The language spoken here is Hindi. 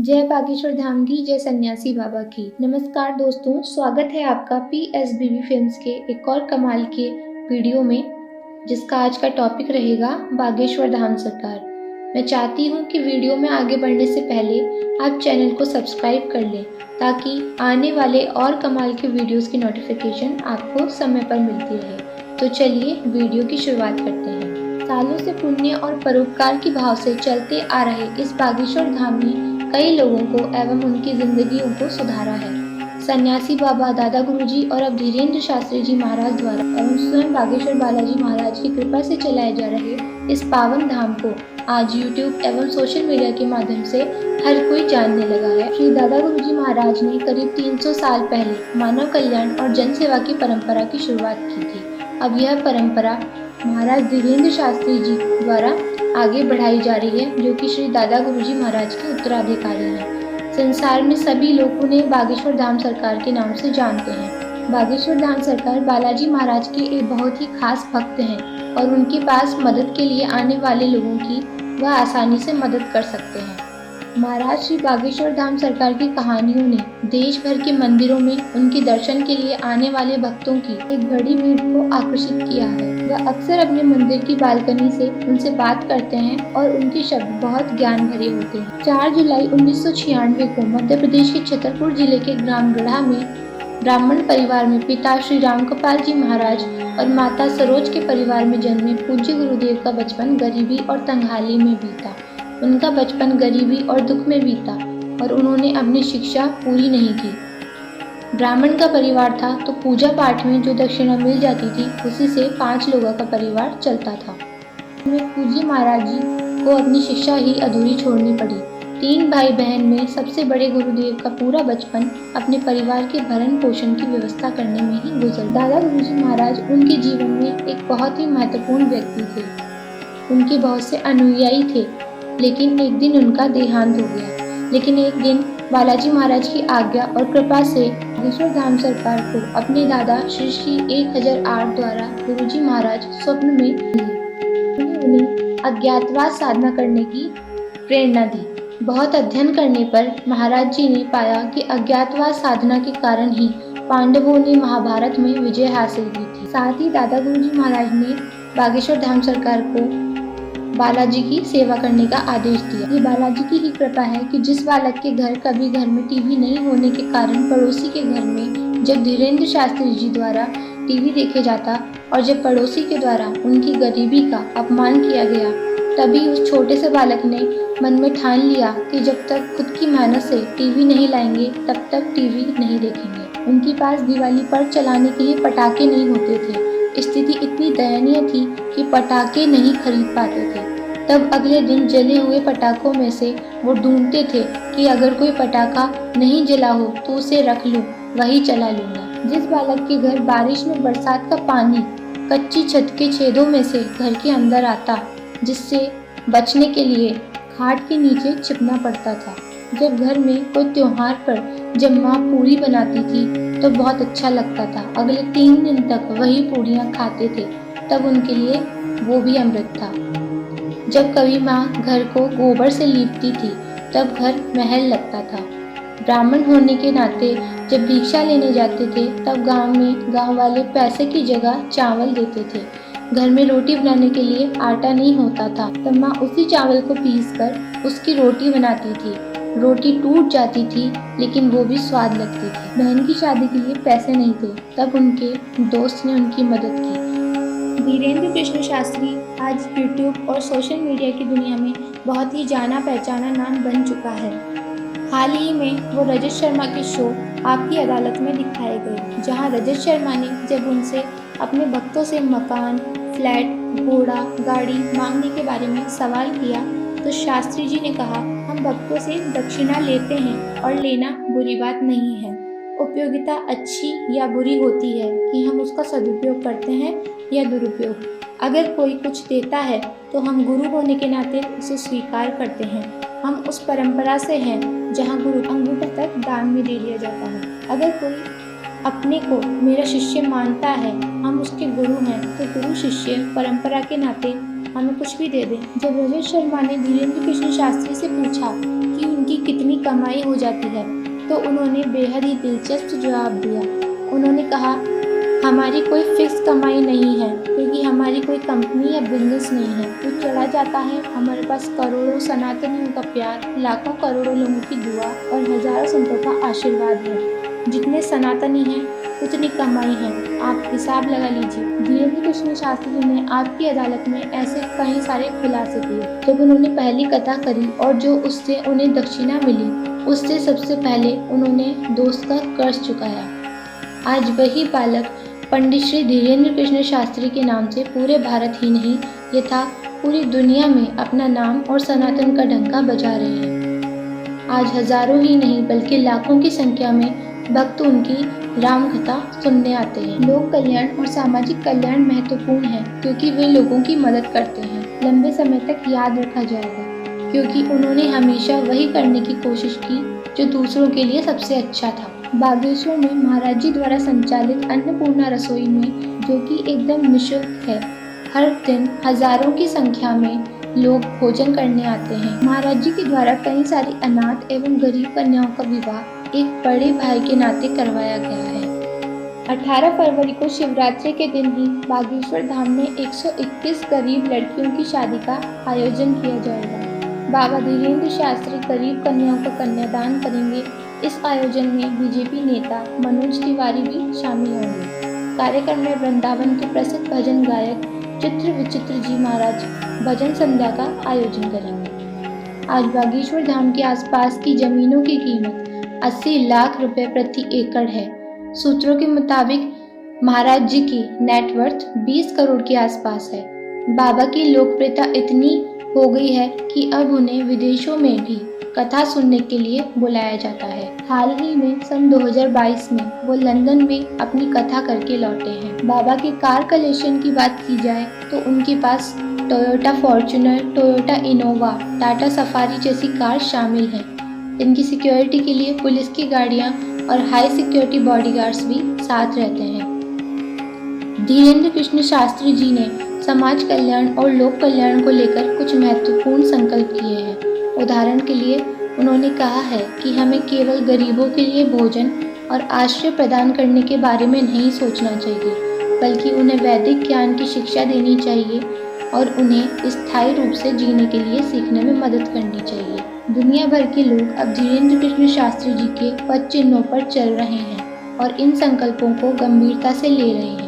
जय बागेश्वर धाम की, जय सन्यासी बाबा की। नमस्कार दोस्तों, स्वागत है आपका PSBB फिल्म्स के एक और कमाल के वीडियो में, जिसका आज का टॉपिक रहेगा बागेश्वर धाम सरकार। मैं चाहती हूँ कि वीडियो में आगे बढ़ने से पहले आप चैनल को सब्सक्राइब कर लें, ताकि आने वाले और कमाल के वीडियोस की नोटिफिकेशन आपको समय पर मिलती रहे। तो चलिए वीडियो की शुरुआत करते हैं। सालों से पुण्य और परोपकार की भाव से चलते आ रहे इस बागेश्वर धाम ने कई लोगों को एवं उनकी जिंदगियों को सुधारा है। सन्यासी बाबा दादा गुरुजी और अब धीरेन्द्र शास्त्री जी महाराज द्वारा एवं स्वयं बागेश्वर बालाजी महाराज की कृपा से चलाए जा रहे इस पावन धाम को आज YouTube एवं सोशल मीडिया के माध्यम से हर कोई जानने लगा है। श्री दादा गुरुजी महाराज ने करीब 300 साल पहले मानव कल्याण और जन सेवा की परंपरा की शुरुआत की थी। अब यह परंपरा महाराज धीरेन्द्र शास्त्री जी द्वारा आगे बढ़ाई जा रही है, जो कि श्री दादा गुरुजी महाराज के उत्तराधिकारी हैं। संसार में सभी लोग उन्हें बागेश्वर धाम सरकार के नाम से जानते हैं। बागेश्वर धाम सरकार बालाजी महाराज के एक बहुत ही खास भक्त हैं और उनके पास मदद के लिए आने वाले लोगों की वह आसानी से मदद कर सकते हैं। महाराज श्री बागेश्वर धाम सरकार की कहानियों ने देश भर के मंदिरों में उनके दर्शन के लिए आने वाले भक्तों की एक बड़ी भीड़ को आकर्षित किया है। वह अक्सर अपने मंदिर की बालकनी से उनसे बात करते हैं और उनके शब्द बहुत ज्ञान भरे होते हैं। 4 जुलाई 1996 को मध्य प्रदेश के छतरपुर जिले के ग्राम गढ़ा में ब्राह्मण परिवार में पिता श्री रामगोपाल जी महाराज और माता सरोज के परिवार में जन्मे पूज्य गुरुदेव का बचपन गरीबी और तंगहाली में बीता। उनका बचपन गरीबी और दुख में बीता और उन्होंने अपनी शिक्षा पूरी नहीं की। ब्राह्मण का परिवार था तो पूजा पाठ में जो दक्षिणा मिल जाती थी उसी से 5 लोगों का परिवार चलता था। उन्हें पूज्य महाराज जी को अपनी शिक्षा ही अधूरी छोड़नी पड़ी। 3 भाई बहन में सबसे बड़े गुरुदेव का पूरा बचपन अपने परिवार के भरण पोषण की व्यवस्था करने में ही गुजर। दादा गुरुजी महाराज उनके जीवन में एक बहुत ही महत्वपूर्ण व्यक्ति थे। उनके बहुत से अनुयायी थे, लेकिन एक दिन उनका देहांत हो गया। लेकिन एक दिन बालाजी महाराज की आज्ञा और कृपा से बागेश्वर धाम सरकार को अपने दादा श्री 1008 द्वारा गुरुजी महाराज स्वप्न में मिले। उन्हें अज्ञातवास साधना करने की प्रेरणा दी। बहुत अध्ययन करने पर महाराज जी ने पाया कि अज्ञातवास साधना के कारण ही पांडवों ने महाभारत में विजय हासिल की थी। साथ ही दादा गुरुजी महाराज ने बागेश्वर धाम सरकार को बालाजी की सेवा करने का आदेश दिया। ये बालाजी की ही कृपा है कि जिस बालक के घर कभी घर में टीवी नहीं होने के कारण पड़ोसी के घर में जब धीरेन्द्र शास्त्री जी द्वारा टीवी देखे जाता और जब पड़ोसी के द्वारा उनकी गरीबी का अपमान किया गया, तभी उस छोटे से बालक ने मन में ठान लिया कि जब तक खुद की मेहनत से टीवी नहीं लाएंगे तब तक टीवी नहीं देखेंगे। उनके पास दिवाली पर चलाने के लिए पटाखे नहीं होते थे। स्थिति इतनी दयनीय थी कि पटाखे नहीं खरीद पाते थे। तब अगले दिन जले हुए पटाखों में से वो ढूंढते थे कि अगर कोई पटाखा नहीं जला हो तो उसे रख लूं, वही चला लूंगा। जिस बालक के घर बारिश में बरसात का पानी कच्ची छत के छेदों में से घर के अंदर आता, जिससे बचने के लिए खाट के नीचे छिपना पड़ता था। जब घर में कोई त्योहार पर जब माँ पूरी बनाती थी तो बहुत अच्छा लगता था। अगले 3 दिन तक वही पूरियाँ खाते थे, तब उनके लिए वो भी अमृत था। जब कभी माँ घर को गोबर से लीपती थी तब घर महल लगता था। ब्राह्मण होने के नाते जब भिक्षा लेने जाते थे तब गांव वाले पैसे की जगह चावल देते थे। घर में रोटी बनाने के लिए आटा नहीं होता था, तब माँ उसी चावल को पीसकर उसकी रोटी बनाती थी। रोटी टूट जाती थी लेकिन वो भी स्वाद लगती थी। बहन की शादी के लिए पैसे नहीं थे, तब उनके दोस्त ने उनकी मदद की। धीरेन्द्र कृष्ण शास्त्री आज YouTube और सोशल मीडिया की दुनिया में बहुत ही जाना पहचाना नाम बन चुका है। हाल ही में वो रजत शर्मा के शो आपकी अदालत में दिखाए गए, जहां रजत शर्मा ने जब उनसे अपने भक्तों से मकान, फ्लैट, घोड़ा, गाड़ी मांगने के बारे में सवाल किया तो शास्त्री जी ने कहा, हम भक्तों से दक्षिणा लेते हैं और लेना बुरी बात नहीं है। उपयोगिता अच्छी या बुरी होती है कि हम उसका सदुपयोग करते हैं या दुरुपयोग। अगर कोई कुछ देता है तो हम गुरु होने के नाते उसे स्वीकार करते हैं। हम उस परंपरा से हैं जहां गुरु अंगूठा तक दान में दे दिया जाता है। अगर कोई अपने को मेरा शिष्य मानता है, हम उसके गुरु हैं, तो गुरु शिष्य परंपरा के नाते हमें कुछ भी दे दें। जब रजत शर्मा ने धीरेन्द्र कृष्ण शास्त्री से पूछा कि उनकी कितनी कमाई हो जाती है, तो उन्होंने बेहद ही दिलचस्प जवाब दिया। उन्होंने कहा, हमारी कोई फिक्स कमाई नहीं है, क्योंकि हमारी कोई कंपनी या बिजनेस नहीं है। कुछ चला जाता है। हमारे पास करोड़ों सनातनियों का प्यार, लाखों करोड़ों लोगों की दुआ और हजारों संतों का आशीर्वाद है। जितने सनातनी हैं उतनी कमाई है, आप हिसाब लगा लीजिए। धीरेन्द्र कृष्ण शास्त्री ने आपकी अदालत में ऐसे कई सारे खुलासे किए। जब उन्होंने पहली कथा करी और जो उससे उन्हें दक्षिणा मिली, उससे सबसे पहले उन्होंने दोस्त का कर्ज चुकाया। आज वही बालक पंडित श्री धीरेन्द्र कृष्ण शास्त्री के नाम से पूरे भारत ही नहीं, यथा पूरी दुनिया में अपना नाम और सनातन का डंका बजा रहे हैं। आज हजारों ही नहीं बल्कि लाखों की संख्या में भक्त उनकी राम कथा सुनने आते हैं। लोक कल्याण और सामाजिक कल्याण महत्वपूर्ण है, क्योंकि वे लोगों की मदद करते हैं। लंबे समय तक याद रखा जाएगा, क्योंकि उन्होंने हमेशा वही करने की कोशिश की जो दूसरों के लिए सबसे अच्छा था। बागेश्वर में महाराज जी द्वारा संचालित अन्नपूर्णा रसोई में, जो कि एकदम निःशुल्क है, हर दिन हजारों की संख्या में लोग भोजन करने आते हैं। महाराज जी के द्वारा कई सारी अनाथ एवं गरीब कन्याओं का विवाह एक बड़े भाई के नाते करवाया गया है। 18 फरवरी को शिवरात्रि के दिन ही बागेश्वर धाम में 121 गरीब लड़कियों की शादी का आयोजन किया जाएगा। बाबा धीरेन्द्र शास्त्री गरीब कन्याओं का कन्यादान करेंगे। इस आयोजन में बीजेपी नेता मनोज तिवारी भी शामिल होंगे। कार्यक्रम में वृंदावन के प्रसिद्ध भजन गायक चित्र विचित्र जी महाराज भजन संध्या का आयोजन करेंगे। आज बागेश्वर धाम के आसपास की जमीनों की कीमत 80 लाख रुपए प्रति एकड़ है। सूत्रों के मुताबिक महाराज जी की नेटवर्थ 20 करोड़ के आसपास है। बाबा की लोकप्रियता इतनी हो गई है कि अब उन्हें विदेशों में भी कथा सुनने के लिए बुलाया जाता है। हाल ही में सन 2022 में वो लंदन में अपनी कथा करके लौटे हैं। बाबा के कार कलेक्शन की बात की जाए तो उनके पास Toyota Fortuner, Toyota Innova, Tata Safari जैसी कार शामिल हैं। इनकी सिक्योरिटी के लिए पुलिस की गाड़ियां और हाई सिक्योरिटी बॉडीगार्ड्स भी साथ रहते हैं। धीरेन्द्र कृष्ण शास्त्री जी ने समाज कल्याण और लोक कल्याण को लेकर कुछ महत्वपूर्ण संकल्प किए हैं। उदाहरण के लिए उन्होंने कहा है कि हमें केवल गरीबों के लिए भोजन और आश्रय प्रदान करने के बारे में नहीं सोचना चाहिए, बल्कि उन्हें वैदिक ज्ञान की शिक्षा देनी चाहिए और उन्हें स्थायी रूप से जीने के लिए सीखने में मदद करनी चाहिए। दुनिया भर के लोग अब धीरेन्द्र कृष्ण शास्त्री जी के पद चिन्हों पर चल रहे हैं और इन संकल्पों को गंभीरता से ले रहे हैं।